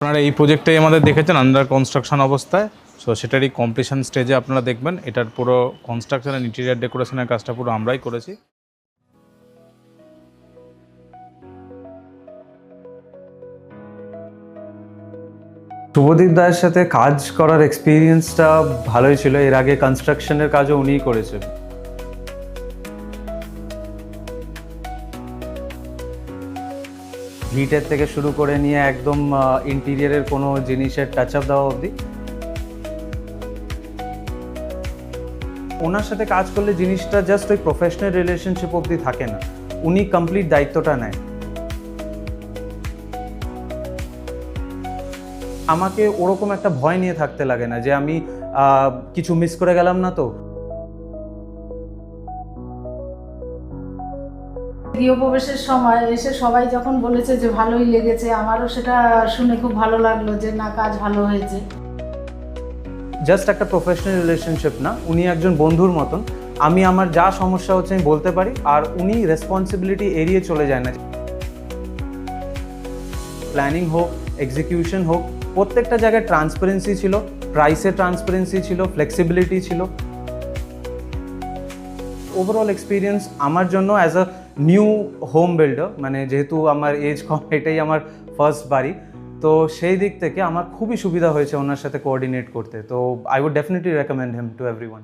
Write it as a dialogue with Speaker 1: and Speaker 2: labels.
Speaker 1: আপনারা এই প্রজেক্টটাই আমাদের দেখেছেন আন্ডার কনস্ট্রাকশন অবস্থায়। সো সেটারই কমপ্লিশন স্টেজে আপনারা দেখবেন। এটার পুরো কনস্ট্রাকশন অ্যান্ড ইন্টেরিয়ার ডেকোরেশনের কাজটা পুরো আমরাই করেছি।
Speaker 2: শুভদীপ দায়ের সাথে কাজ করার এক্সপিরিয়েন্সটা ভালোই ছিল। এর আগে কনস্ট্রাকশনের কাজও উনিই করেছেন। ভিটের থেকে শুরু করে নিয়ে একদম ইন্টেরিয়ারের কোনো জিনিসের টাচ আপ দেওয়া অবধি। ওনার সাথে কাজ করলে জিনিসটা জাস্ট ওই প্রফেশনাল রিলেশনশিপ অবধি থাকে না, উনি কমপ্লিট দায়িত্বটা নেয়। আমাকে ওরকম একটা ভয় নিয়ে থাকতে লাগে না যে আমি কিছু মিস করে গেলাম না তো।
Speaker 3: গৃহপ্রবেশের সময় এসে সবাই যখন বলেছে যে ভালোই লেগেছে, আমারও সেটা শুনে খুব ভালো লাগলো যে না, কাজ ভালো হয়েছে।
Speaker 2: জাস্ট একটা প্রফেশনাল রিলেশনশিপ না, উনি একজন বন্ধুর মতন। আমি আমার যা সমস্যা হচ্ছে আমি বলতে পারি, আর উনি রেসপন্সিবিলিটি এড়িয়ে চলে যায় না। প্ল্যানিং হোক, এক্সিকিউশন হোক, প্রত্যেকটা জায়গায় ট্রান্সপারেন্সি ছিল, প্রাইসে ট্রান্সপারেন্সি ছিল, ফ্লেক্সিবিলিটি ছিল। ওভারঅল এক্সপিরিয়েন্স আমার জন্য as a new home builder, মানে যেহেতু আমার এজ কম, এটাই আমার ফার্স্ট বাড়ি, তো সেই দিক থেকে আমার খুবই সুবিধা হয়েছে ওনার সাথে কোঅর্ডিনেট করতে। তো I would definitely recommend him to everyone.